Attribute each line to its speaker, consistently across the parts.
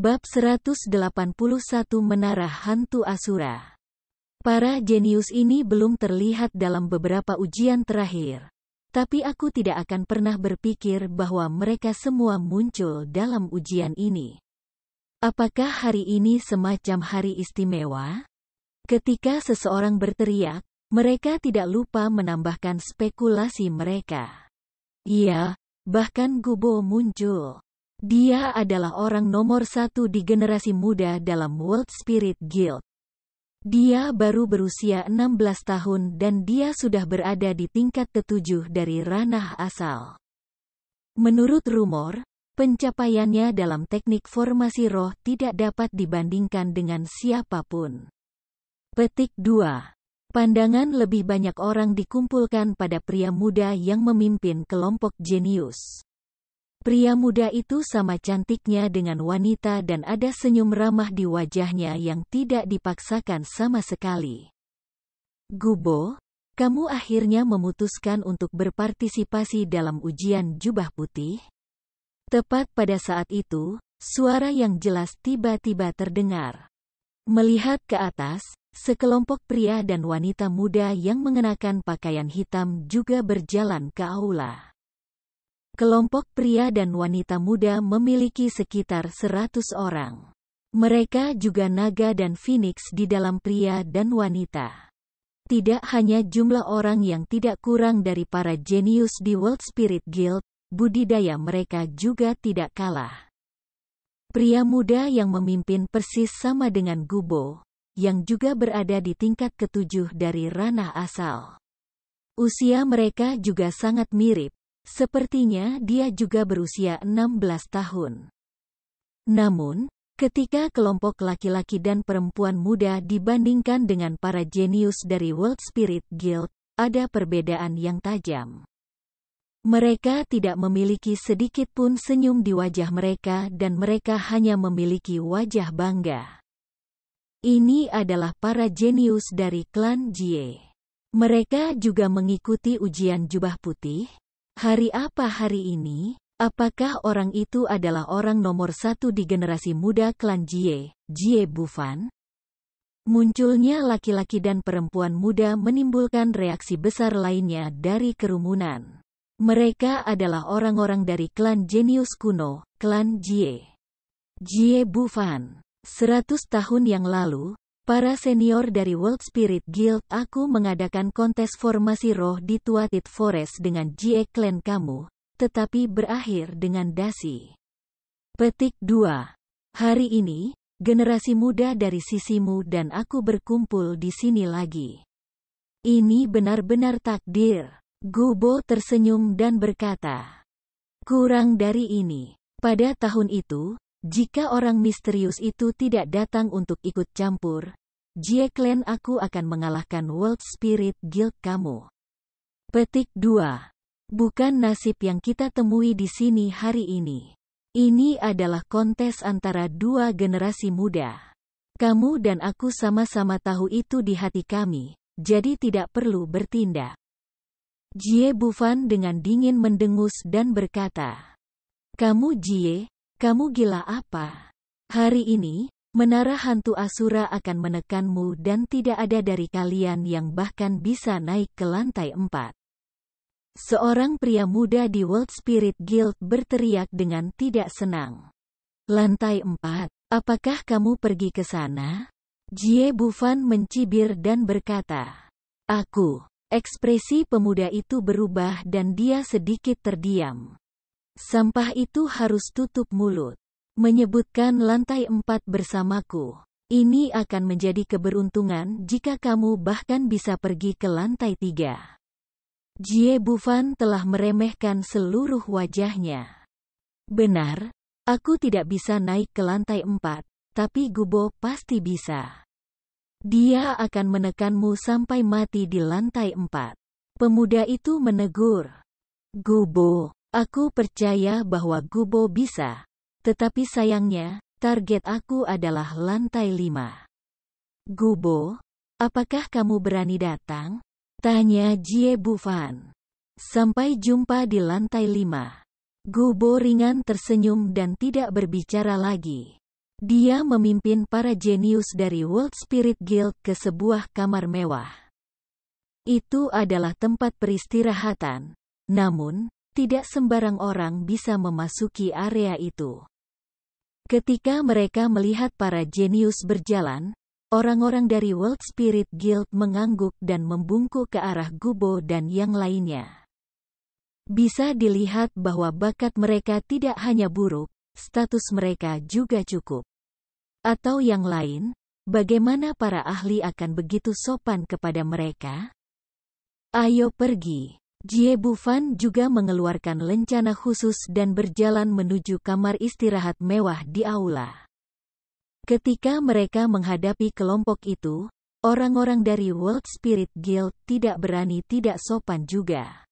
Speaker 1: Bab 181 Menara Hantu Asura. Para jenius ini belum terlihat dalam beberapa ujian terakhir. Tapi aku tidak akan pernah berpikir bahwa mereka semua muncul dalam ujian ini. Apakah hari ini semacam hari istimewa? Ketika seseorang berteriak, mereka tidak lupa menambahkan spekulasi mereka. Iya, bahkan Gubo muncul. Dia adalah orang nomor 1 di generasi muda dalam World Spirit Guild. Dia baru berusia 16 tahun dan dia sudah berada di tingkat ke-7 dari ranah asal. Menurut rumor, pencapaiannya dalam teknik formasi roh tidak dapat dibandingkan dengan siapapun. Petik 2. Pandangan lebih banyak orang dikumpulkan pada pria muda yang memimpin kelompok jenius. Pria muda itu sama cantiknya dengan wanita dan ada senyum ramah di wajahnya yang tidak dipaksakan sama sekali. Gubo, kamu akhirnya memutuskan untuk berpartisipasi dalam ujian jubah putih? Tepat pada saat itu, suara yang jelas tiba-tiba terdengar. Melihat ke atas, sekelompok pria dan wanita muda yang mengenakan pakaian hitam juga berjalan ke aula. Kelompok pria dan wanita muda memiliki sekitar 100 orang. Mereka juga naga dan phoenix di dalam pria dan wanita. Tidak hanya jumlah orang yang tidak kurang dari para jenius di World Spirit Guild, budidaya mereka juga tidak kalah. Pria muda yang memimpin persis sama dengan Gubo, yang juga berada di tingkat ke-7 dari ranah asal. Usia mereka juga sangat mirip. Sepertinya dia juga berusia 16 tahun. Namun, ketika kelompok laki-laki dan perempuan muda dibandingkan dengan para jenius dari World Spirit Guild, ada perbedaan yang tajam. Mereka tidak memiliki sedikit pun senyum di wajah mereka dan mereka hanya memiliki wajah bangga. Ini adalah para jenius dari klan Jie. Mereka juga mengikuti ujian jubah putih. Hari apa hari ini? Apakah orang itu adalah orang nomor 1 di generasi muda klan Jie, Jie Bufan? Munculnya laki-laki dan perempuan muda menimbulkan reaksi besar lainnya dari kerumunan. Mereka adalah orang-orang dari klan jenius kuno, klan Jie. Jie Bufan. 100 tahun yang lalu, para senior dari World Spirit Guild aku mengadakan kontes formasi roh di Tuatit Forest dengan Jie Clan kamu, tetapi berakhir dengan dasi. Petik 2. Hari ini, generasi muda dari sisimu dan aku berkumpul di sini lagi. Ini benar-benar takdir. Gubo tersenyum dan berkata. Kurang dari ini. Pada tahun itu, jika orang misterius itu tidak datang untuk ikut campur, Jie Clan aku akan mengalahkan World Spirit Guild kamu. Petik 2. Bukan nasib yang kita temui di sini hari ini. Ini adalah kontes antara dua generasi muda. Kamu dan aku sama-sama tahu itu di hati kami, jadi tidak perlu bertindak. Jie Bufan dengan dingin mendengus dan berkata, Kamu Jie, kamu gila apa? Hari ini, menara hantu Asura akan menekanmu dan tidak ada dari kalian yang bahkan bisa naik ke lantai 4. Seorang pria muda di World Spirit Guild berteriak dengan tidak senang. Lantai 4, apakah kamu pergi ke sana? Jie Bufan mencibir dan berkata, Aku. Ekspresi pemuda itu berubah dan dia sedikit terdiam. Sampah itu harus tutup mulut. Menyebutkan lantai 4 bersamaku. Ini akan menjadi keberuntungan jika kamu bahkan bisa pergi ke lantai 3. Jie Bufan telah meremehkan seluruh wajahnya. Benar, aku tidak bisa naik ke lantai 4, tapi Gubo pasti bisa. Dia akan menekanmu sampai mati di lantai 4. Pemuda itu menegur. Gubo, aku percaya bahwa Gubo bisa. Tetapi sayangnya, target aku adalah lantai 5. Gubo, apakah kamu berani datang? Tanya Jie Bufan. Sampai jumpa di lantai 5. Gubo ringan tersenyum dan tidak berbicara lagi. Dia memimpin para jenius dari World Spirit Guild ke sebuah kamar mewah. Itu adalah tempat peristirahatan, namun, tidak sembarang orang bisa memasuki area itu. Ketika mereka melihat para jenius berjalan, orang-orang dari World Spirit Guild mengangguk dan membungkuk ke arah Gubo dan yang lainnya. Bisa dilihat bahwa bakat mereka tidak hanya buruk, status mereka juga cukup. Atau yang lain, bagaimana para ahli akan begitu sopan kepada mereka? Ayo pergi. Jie Bufan juga mengeluarkan lencana khusus dan berjalan menuju kamar istirahat mewah di aula. Ketika mereka menghadapi kelompok itu, orang-orang dari World Spirit Guild tidak berani tidak sopan juga.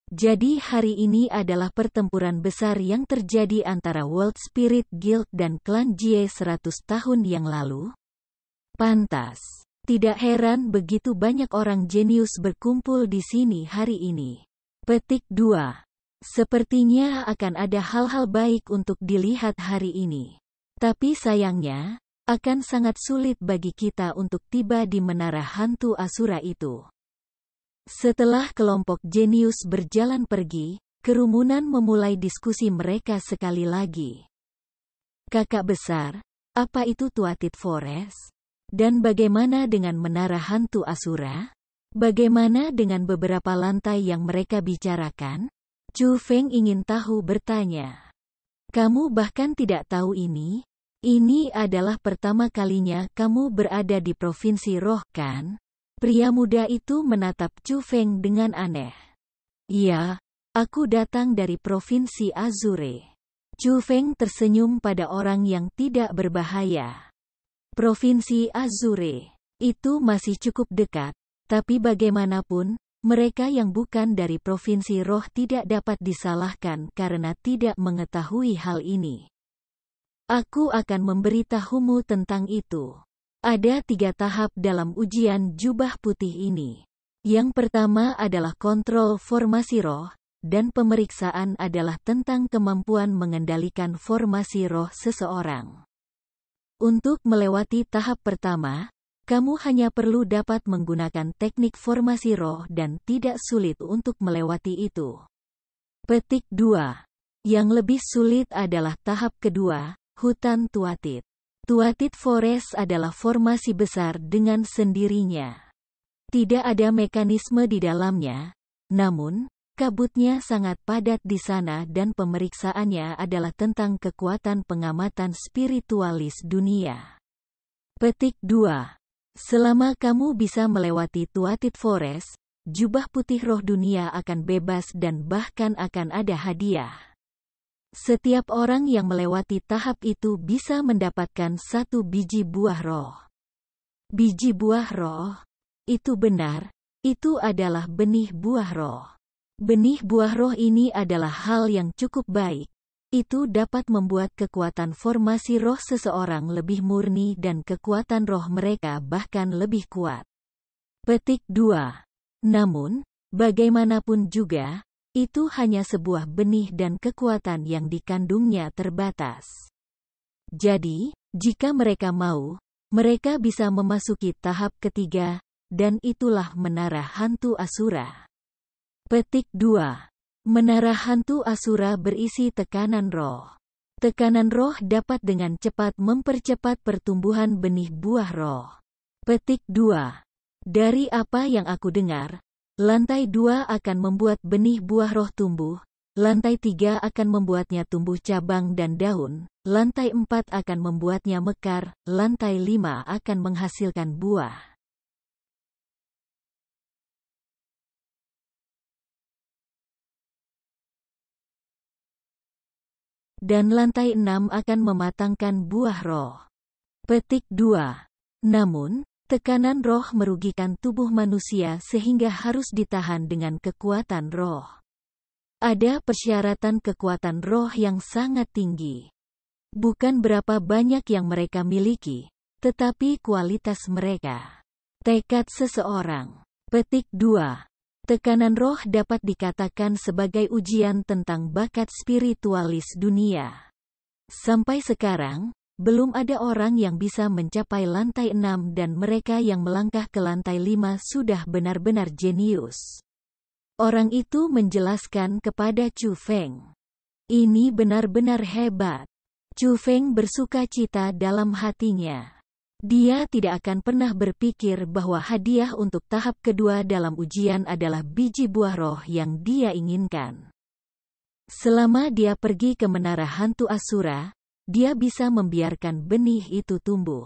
Speaker 1: Jadi hari ini adalah pertempuran besar yang terjadi antara World Spirit Guild dan klan Jie 100 tahun yang lalu? Pantas. Tidak heran begitu banyak orang jenius berkumpul di sini hari ini. Petik 2. Sepertinya akan ada hal-hal baik untuk dilihat hari ini. Tapi sayangnya, akan sangat sulit bagi kita untuk tiba di menara hantu Asura itu. Setelah kelompok jenius berjalan pergi, kerumunan memulai diskusi mereka sekali lagi. Kakak besar, apa itu Tuatith Forest? Dan bagaimana dengan menara hantu Asura? Bagaimana dengan beberapa lantai yang mereka bicarakan? Chu Feng ingin tahu bertanya. Kamu bahkan tidak tahu ini? Ini adalah pertama kalinya kamu berada di Provinsi Roh, kan? Pria muda itu menatap Chu Feng dengan aneh. Iya, aku datang dari Provinsi Azure. Chu Feng tersenyum pada orang yang tidak berbahaya. Provinsi Azure. Itu masih cukup dekat, tapi bagaimanapun, mereka yang bukan dari Provinsi Roh tidak dapat disalahkan karena tidak mengetahui hal ini. Aku akan memberitahumu tentang itu. Ada 3 tahap dalam ujian jubah putih ini. Yang pertama adalah kontrol formasi roh, dan pemeriksaan adalah tentang kemampuan mengendalikan formasi roh seseorang. Untuk melewati tahap pertama, kamu hanya perlu dapat menggunakan teknik formasi roh dan tidak sulit untuk melewati itu. Petik 2. Yang lebih sulit adalah tahap kedua, hutan Tuatith. Tuatith Forest adalah formasi besar dengan sendirinya. Tidak ada mekanisme di dalamnya, namun, kabutnya sangat padat di sana dan pemeriksaannya adalah tentang kekuatan pengamatan spiritualis dunia. Petik 2. Selama kamu bisa melewati Tuatith Forest, jubah putih roh dunia akan bebas dan bahkan akan ada hadiah. Setiap orang yang melewati tahap itu bisa mendapatkan 1 biji buah roh. Biji buah roh? Itu benar, itu adalah benih buah roh. Benih buah roh ini adalah hal yang cukup baik. Itu dapat membuat kekuatan formasi roh seseorang lebih murni dan kekuatan roh mereka bahkan lebih kuat. Petik 2. Namun, bagaimanapun juga, itu hanya sebuah benih dan kekuatan yang dikandungnya terbatas. Jadi, jika mereka mau, mereka bisa memasuki tahap ketiga, dan itulah menara hantu Asura. Petik 2. Menara hantu Asura berisi tekanan roh. Tekanan roh dapat dengan cepat mempercepat pertumbuhan benih buah roh. Petik 2. Dari apa yang aku dengar, lantai 2 akan membuat benih buah roh tumbuh, lantai 3 akan membuatnya tumbuh cabang dan daun, lantai 4 akan membuatnya mekar, lantai 5 akan menghasilkan buah. Dan lantai 6 akan mematangkan buah roh. Petik 2. Namun, tekanan roh merugikan tubuh manusia sehingga harus ditahan dengan kekuatan roh. Ada persyaratan kekuatan roh yang sangat tinggi. Bukan berapa banyak yang mereka miliki, tetapi kualitas mereka. Tekad seseorang. Petik 2. Tekanan roh dapat dikatakan sebagai ujian tentang bakat spiritualis dunia. Sampai sekarang, belum ada orang yang bisa mencapai lantai 6 dan mereka yang melangkah ke lantai 5 sudah benar-benar jenius. Orang itu menjelaskan kepada Chu Feng. Ini benar-benar hebat. Chu Feng bersuka cita dalam hatinya. Dia tidak akan pernah berpikir bahwa hadiah untuk tahap kedua dalam ujian adalah biji buah roh yang dia inginkan. Selama dia pergi ke menara hantu Asura, dia bisa membiarkan benih itu tumbuh.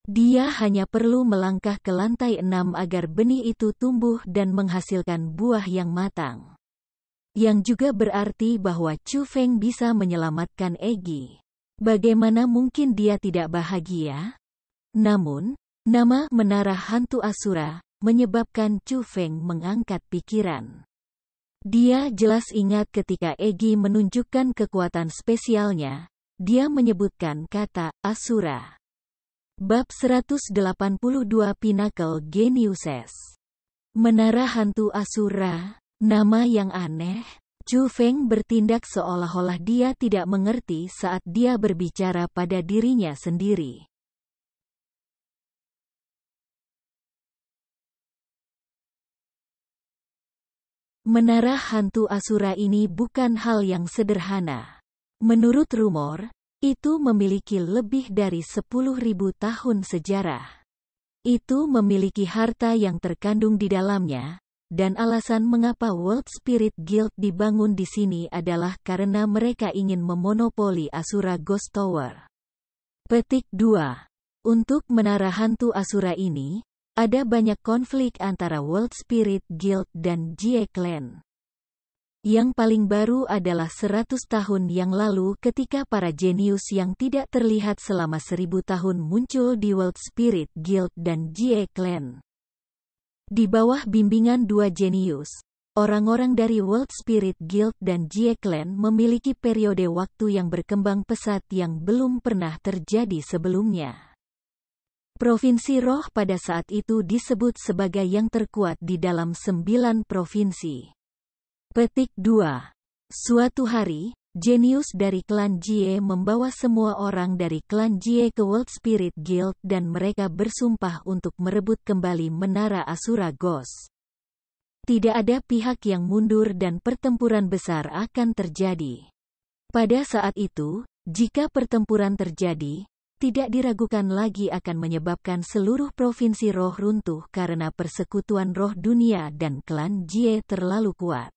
Speaker 1: Dia hanya perlu melangkah ke lantai 6 agar benih itu tumbuh dan menghasilkan buah yang matang. Yang juga berarti bahwa Chu Feng bisa menyelamatkan Egi. Bagaimana mungkin dia tidak bahagia? Namun, nama Menara Hantu Asura menyebabkan Chu Feng mengangkat pikiran. Dia jelas ingat ketika Egi menunjukkan kekuatan spesialnya, dia menyebutkan kata Asura. Bab 182 Pinnacle Geniuses. Menara Hantu Asura, nama yang aneh. Chu Feng bertindak seolah-olah dia tidak mengerti saat dia berbicara pada dirinya sendiri. Menara Hantu Asura ini bukan hal yang sederhana. Menurut rumor, itu memiliki lebih dari 10.000 tahun sejarah. Itu memiliki harta yang terkandung di dalamnya. Dan alasan mengapa World Spirit Guild dibangun di sini adalah karena mereka ingin memonopoli Asura Ghost Tower. Petik 2. Untuk Menara Hantu Asura ini, ada banyak konflik antara World Spirit Guild dan Jie Clan. Yang paling baru adalah 100 tahun yang lalu ketika para jenius yang tidak terlihat selama 1000 tahun muncul di World Spirit Guild dan Jie Clan. Di bawah bimbingan dua jenius, orang-orang dari World Spirit Guild dan Jie Clan memiliki periode waktu yang berkembang pesat yang belum pernah terjadi sebelumnya. Provinsi Roh pada saat itu disebut sebagai yang terkuat di dalam 9 provinsi. Petik 2. Suatu hari, jenius dari klan Jie membawa semua orang dari klan Jie ke World Spirit Guild dan mereka bersumpah untuk merebut kembali Menara Asura Ghost. Tidak ada pihak yang mundur dan pertempuran besar akan terjadi. Pada saat itu, jika pertempuran terjadi, tidak diragukan lagi akan menyebabkan seluruh provinsi roh runtuh karena persekutuan roh dunia dan klan Jie terlalu kuat.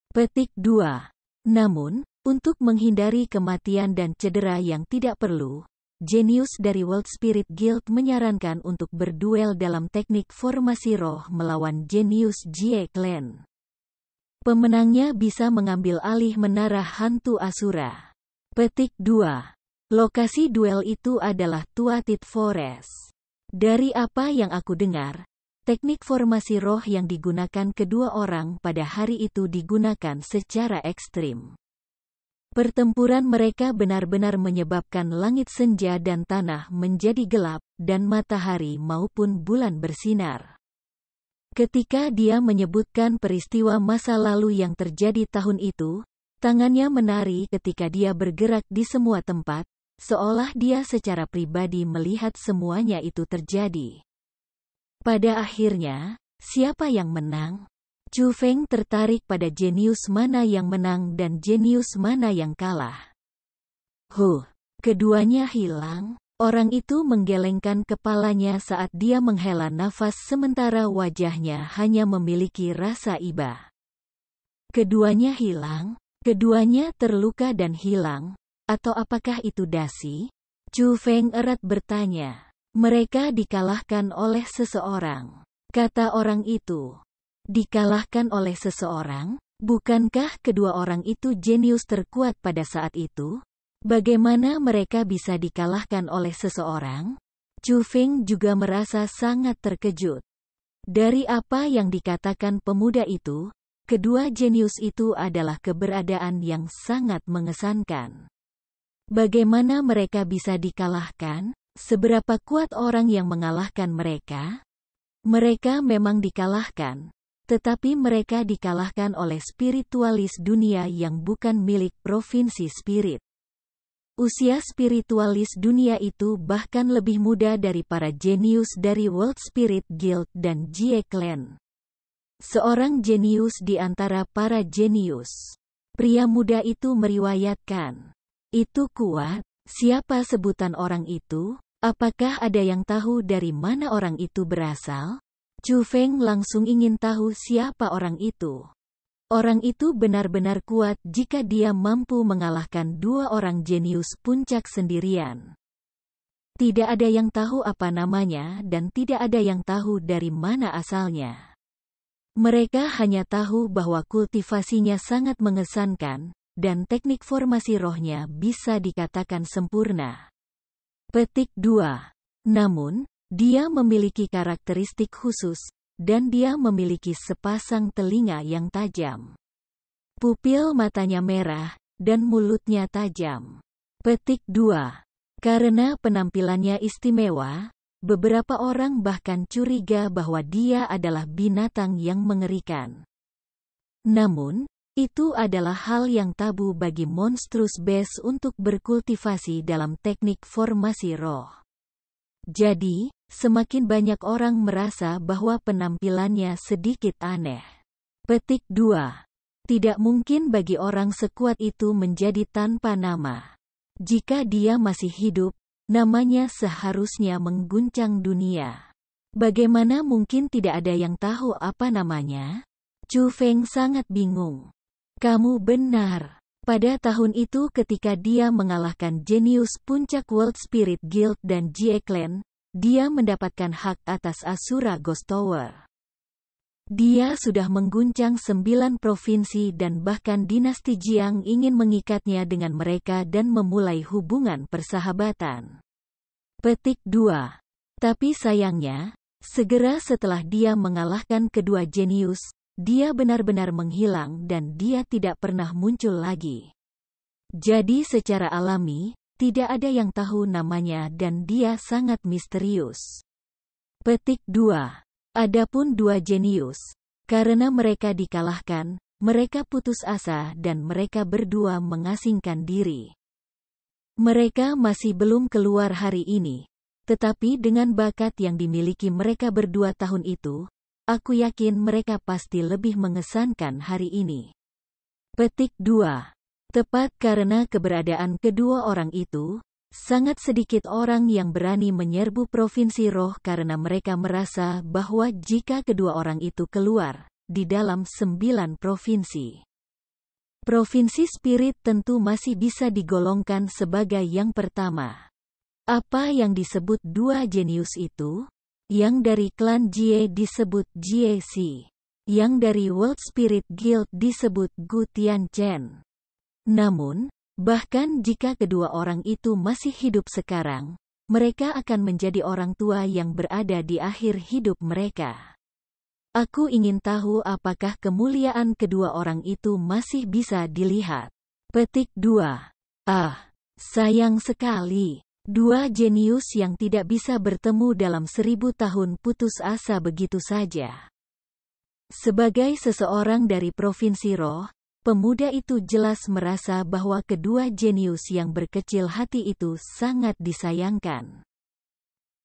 Speaker 1: Petik 2. Namun, untuk menghindari kematian dan cedera yang tidak perlu, jenius dari World Spirit Guild menyarankan untuk berduel dalam teknik formasi roh melawan jenius Jie Clan. Pemenangnya bisa mengambil alih Menara Hantu Asura. Petik 2. Lokasi duel itu adalah Tuatith Forest. Dari apa yang aku dengar, teknik formasi roh yang digunakan kedua orang pada hari itu digunakan secara ekstrim. Pertempuran mereka benar-benar menyebabkan langit senja dan tanah menjadi gelap, dan matahari maupun bulan bersinar. Ketika dia menyebutkan peristiwa masa lalu yang terjadi tahun itu, tangannya menari ketika dia bergerak di semua tempat, seolah dia secara pribadi melihat semuanya itu terjadi. Pada akhirnya, siapa yang menang? Chu Feng tertarik pada jenius mana yang menang dan jenius mana yang kalah. Keduanya hilang. Orang itu menggelengkan kepalanya saat dia menghela nafas sementara wajahnya hanya memiliki rasa iba. Keduanya hilang? Keduanya terluka dan hilang? Atau apakah itu dasi? Chu Feng erat bertanya. Mereka dikalahkan oleh seseorang, kata orang itu. Dikalahkan oleh seseorang? Bukankah kedua orang itu jenius terkuat pada saat itu? Bagaimana mereka bisa dikalahkan oleh seseorang? Chu Feng juga merasa sangat terkejut. Dari apa yang dikatakan pemuda itu, kedua jenius itu adalah keberadaan yang sangat mengesankan. Bagaimana mereka bisa dikalahkan? Seberapa kuat orang yang mengalahkan mereka? Mereka memang dikalahkan. Tetapi mereka dikalahkan oleh spiritualis dunia yang bukan milik provinsi spirit. Usia spiritualis dunia itu bahkan lebih muda dari para jenius dari World Spirit Guild dan Jie Clan. Seorang jenius di antara para jenius. Pria muda itu meriwayatkan. Itu kuat. Siapa sebutan orang itu? Apakah ada yang tahu dari mana orang itu berasal? Chu Feng langsung ingin tahu siapa orang itu. Orang itu benar-benar kuat jika dia mampu mengalahkan dua orang jenius puncak sendirian. Tidak ada yang tahu apa namanya dan tidak ada yang tahu dari mana asalnya. Mereka hanya tahu bahwa kultivasinya sangat mengesankan, dan teknik formasi rohnya bisa dikatakan sempurna. Petik 2. Namun, dia memiliki karakteristik khusus, dan dia memiliki sepasang telinga yang tajam. Pupil matanya merah, dan mulutnya tajam. Petik 2. Karena penampilannya istimewa, beberapa orang bahkan curiga bahwa dia adalah binatang yang mengerikan. Namun, itu adalah hal yang tabu bagi Monstrous Beast untuk berkultivasi dalam teknik formasi roh. Jadi, semakin banyak orang merasa bahwa penampilannya sedikit aneh. Petik 2. Tidak mungkin bagi orang sekuat itu menjadi tanpa nama. Jika dia masih hidup, namanya seharusnya mengguncang dunia. Bagaimana mungkin tidak ada yang tahu apa namanya? Chu Feng sangat bingung. Kamu benar. Pada tahun itu ketika dia mengalahkan jenius puncak World Spirit Guild dan Jie Clan, dia mendapatkan hak atas Asura Ghost Tower. Dia sudah mengguncang 9 provinsi dan bahkan dinasti Jiang ingin mengikatnya dengan mereka dan memulai hubungan persahabatan. Petik 2. Tapi sayangnya, segera setelah dia mengalahkan kedua jenius, dia benar-benar menghilang dan dia tidak pernah muncul lagi. Jadi secara alami, tidak ada yang tahu namanya dan dia sangat misterius. Petik 2. Adapun dua jenius, karena mereka dikalahkan, mereka putus asa dan mereka berdua mengasingkan diri. Mereka masih belum keluar hari ini, tetapi dengan bakat yang dimiliki mereka berdua tahun itu, aku yakin mereka pasti lebih mengesankan hari ini. Petik 2. Tepat karena keberadaan kedua orang itu, sangat sedikit orang yang berani menyerbu provinsi roh karena mereka merasa bahwa jika kedua orang itu keluar, di dalam 9 provinsi. Provinsi spirit tentu masih bisa digolongkan sebagai yang pertama. Apa yang disebut dua jenius itu? Yang dari klan Jie disebut Jie Si. Yang dari World Spirit Guild disebut Gu Tianchen. Namun, bahkan jika kedua orang itu masih hidup sekarang, mereka akan menjadi orang tua yang berada di akhir hidup mereka. Aku ingin tahu apakah kemuliaan kedua orang itu masih bisa dilihat. Petik 2. Ah, sayang sekali. Dua jenius yang tidak bisa bertemu dalam 1000 tahun putus asa begitu saja. Sebagai seseorang dari Provinsi Roh, pemuda itu jelas merasa bahwa kedua jenius yang berkecil hati itu sangat disayangkan.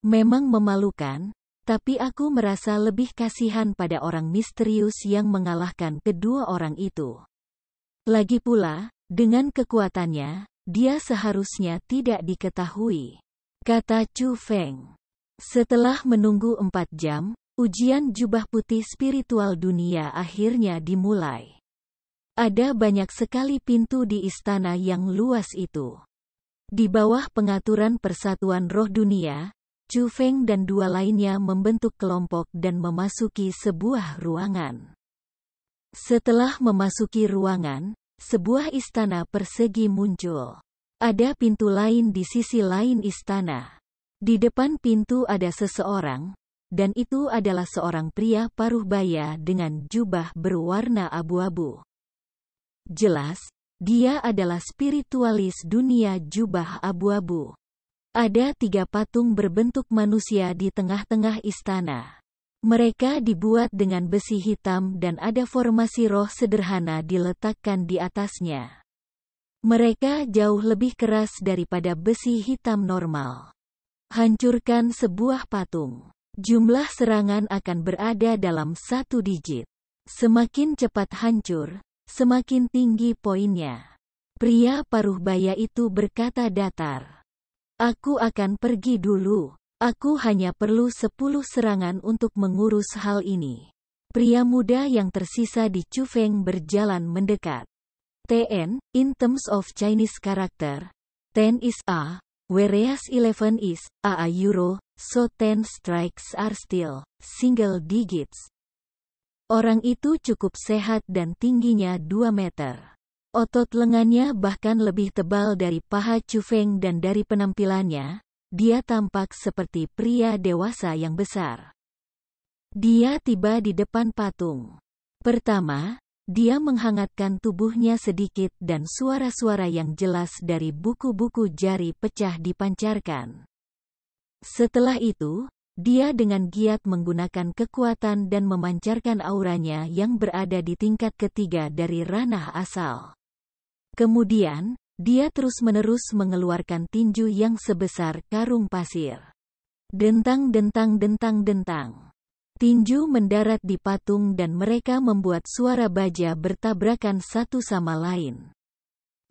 Speaker 1: Memang memalukan, tapi aku merasa lebih kasihan pada orang misterius yang mengalahkan kedua orang itu. Lagi pula, dengan kekuatannya, dia seharusnya tidak diketahui, kata Chu Feng. Setelah menunggu 4 jam, ujian jubah putih spiritual dunia akhirnya dimulai. Ada banyak sekali pintu di istana yang luas itu. Di bawah pengaturan Persatuan Roh Dunia, Chu Feng dan dua lainnya membentuk kelompok dan memasuki sebuah ruangan. Setelah memasuki ruangan, sebuah istana persegi muncul. Ada pintu lain di sisi lain istana. Di depan pintu ada seseorang, dan itu adalah seorang pria paruh baya dengan jubah berwarna abu-abu. Jelas, dia adalah spiritualis dunia jubah abu-abu. Ada 3 patung berbentuk manusia di tengah-tengah istana. Mereka dibuat dengan besi hitam dan ada formasi roh sederhana diletakkan di atasnya. Mereka jauh lebih keras daripada besi hitam normal. Hancurkan sebuah patung. Jumlah serangan akan berada dalam 1 digit. Semakin cepat hancur, semakin tinggi poinnya. Pria paruh baya itu berkata datar. Aku akan pergi dulu. Aku hanya perlu 10 serangan untuk mengurus hal ini. Pria muda yang tersisa di Chufeng berjalan mendekat. TN, in terms of Chinese character, 10 is a, whereas 11 is a euro, so 10 strikes are still single digits. Orang itu cukup sehat dan tingginya 2 meter. Otot lengannya bahkan lebih tebal dari paha Chufeng dan dari penampilannya, dia tampak seperti pria dewasa yang besar. Dia tiba di depan patung. Pertama, dia menghangatkan tubuhnya sedikit dan suara-suara yang jelas dari buku-buku jari pecah dipancarkan. Setelah itu, dia dengan giat menggunakan kekuatan dan memancarkan auranya yang berada di tingkat ketiga dari ranah asal. Kemudian, dia terus-menerus mengeluarkan tinju yang sebesar karung pasir. Dentang-dentang-dentang-dentang. Tinju mendarat di patung dan mereka membuat suara baja bertabrakan satu sama lain.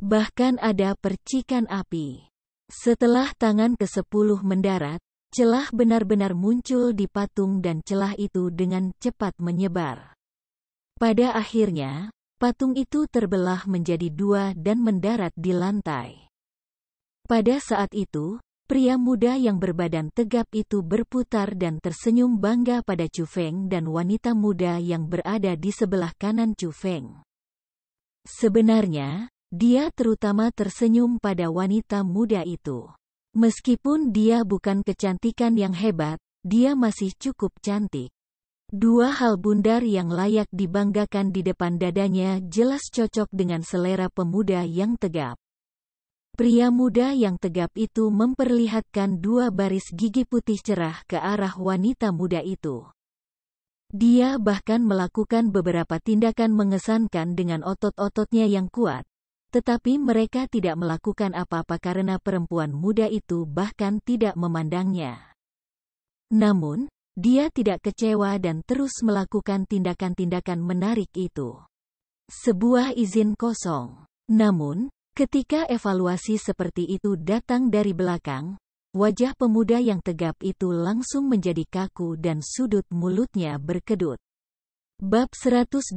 Speaker 1: Bahkan ada percikan api. Setelah tangan ke-10 mendarat, celah benar-benar muncul di patung dan celah itu dengan cepat menyebar. Pada akhirnya, patung itu terbelah menjadi 2 dan mendarat di lantai. Pada saat itu, pria muda yang berbadan tegap itu berputar dan tersenyum bangga pada Chufeng dan wanita muda yang berada di sebelah kanan Chufeng. Sebenarnya, dia terutama tersenyum pada wanita muda itu. Meskipun dia bukan kecantikan yang hebat, dia masih cukup cantik. 2 hal bundar yang layak dibanggakan di depan dadanya jelas cocok dengan selera pemuda yang tegap. Pria muda yang tegap itu memperlihatkan 2 baris gigi putih cerah ke arah wanita muda itu. Dia bahkan melakukan beberapa tindakan mengesankan dengan otot-ototnya yang kuat, tetapi mereka tidak melakukan apa-apa karena perempuan muda itu bahkan tidak memandangnya. Namun, dia tidak kecewa dan terus melakukan tindakan-tindakan menarik itu. Sebuah izin kosong. Namun, ketika evaluasi seperti itu datang dari belakang, wajah pemuda yang tegap itu langsung menjadi kaku dan sudut mulutnya berkedut. Bab 183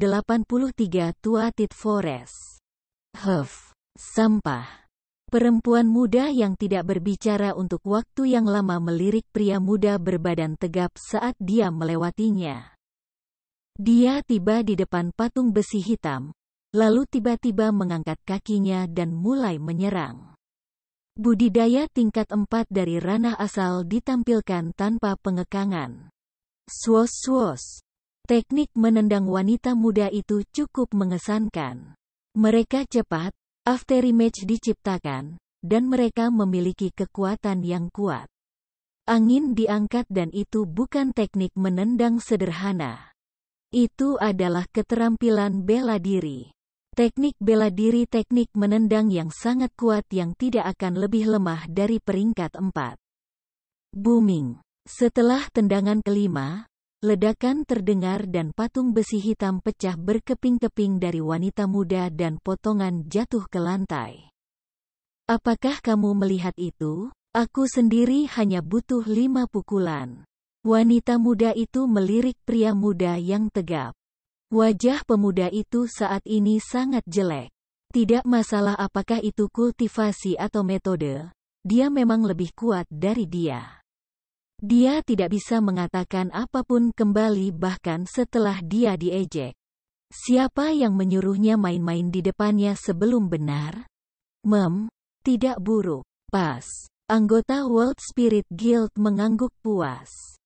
Speaker 1: Tuatit Forest. Sampah. Perempuan muda yang tidak berbicara untuk waktu yang lama melirik pria muda berbadan tegap saat dia melewatinya. Dia tiba di depan patung besi hitam, lalu tiba-tiba mengangkat kakinya dan mulai menyerang. Budidaya tingkat 4 dari ranah asal ditampilkan tanpa pengekangan. Swos-swos. Teknik menendang wanita muda itu cukup mengesankan. Mereka cepat, afterimage diciptakan, dan mereka memiliki kekuatan yang kuat. Angin diangkat dan itu bukan teknik menendang sederhana. Itu adalah keterampilan bela diri. Teknik bela diri teknik menendang yang sangat kuat yang tidak akan lebih lemah dari peringkat 4. Booming. Setelah tendangan kelima, ledakan terdengar dan patung besi hitam pecah berkeping-keping dari wanita muda dan potongan jatuh ke lantai. Apakah kamu melihat itu? Aku sendiri hanya butuh 5 pukulan. Wanita muda itu melirik pria muda yang tegap. Wajah pemuda itu saat ini sangat jelek. Tidak masalah apakah itu kultivasi atau metode, dia memang lebih kuat dari dia. Dia tidak bisa mengatakan apapun kembali bahkan setelah dia diejek. Siapa yang menyuruhnya main-main di depannya sebelum benar? Tidak buruk. Pas. Anggota World Spirit Guild mengangguk puas.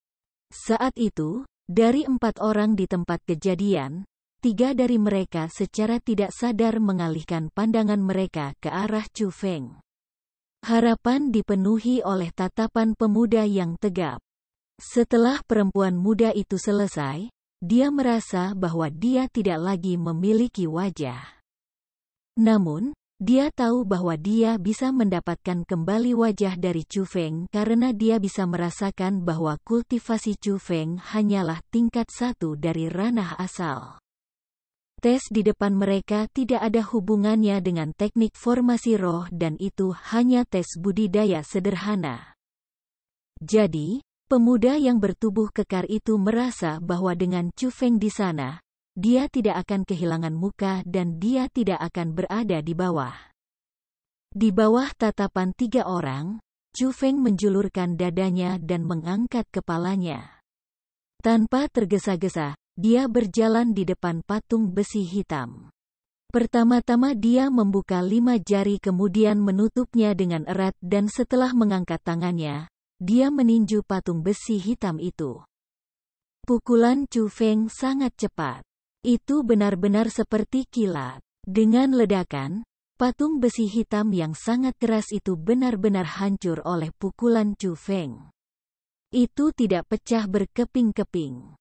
Speaker 1: Saat itu, dari 4 orang di tempat kejadian, 3 dari mereka secara tidak sadar mengalihkan pandangan mereka ke arah Chufeng. Harapan dipenuhi oleh tatapan pemuda yang tegap. Setelah perempuan muda itu selesai, dia merasa bahwa dia tidak lagi memiliki wajah. Namun, Dia tahu bahwa dia bisa mendapatkan kembali wajah dari Chu Feng karena dia bisa merasakan bahwa kultivasi Chu Feng hanyalah tingkat 1 dari ranah asal. Tes di depan mereka tidak ada hubungannya dengan teknik formasi roh dan itu hanya tes budidaya sederhana. Jadi, pemuda yang bertubuh kekar itu merasa bahwa dengan Chu Feng di sana, dia tidak akan kehilangan muka dan dia tidak akan berada di bawah. Di bawah tatapan 3 orang, Chu Feng menjulurkan dadanya dan mengangkat kepalanya. Tanpa tergesa-gesa, dia berjalan di depan patung besi hitam. Pertama-tama dia membuka 5 jari kemudian menutupnya dengan erat dan setelah mengangkat tangannya, dia meninju patung besi hitam itu. Pukulan Chu Feng sangat cepat. Itu benar-benar seperti kilat. Dengan ledakan, patung besi hitam yang sangat keras itu benar-benar hancur oleh pukulan Chu Feng. Itu tidak pecah berkeping-keping.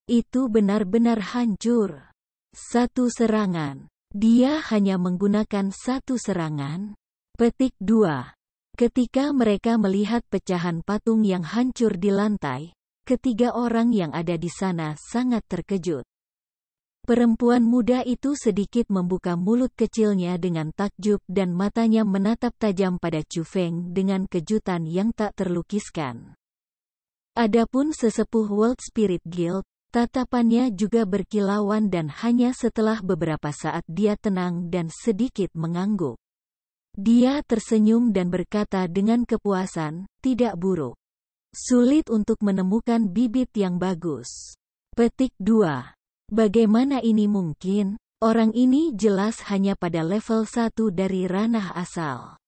Speaker 1: Itu benar-benar hancur. 1 serangan. Dia hanya menggunakan 1 serangan. Petik 2. Ketika mereka melihat pecahan patung yang hancur di lantai, ketiga orang yang ada di sana sangat terkejut. Perempuan muda itu sedikit membuka mulut kecilnya dengan takjub dan matanya menatap tajam pada Chu Feng dengan kejutan yang tak terlukiskan. Adapun sesepuh World Spirit Guild, tatapannya juga berkilauan dan hanya setelah beberapa saat dia tenang dan sedikit mengangguk. Dia tersenyum dan berkata dengan kepuasan, tidak buruk. Sulit untuk menemukan bibit yang bagus. Petik 2. Bagaimana ini mungkin? Orang ini jelas hanya pada level 1 dari ranah asal.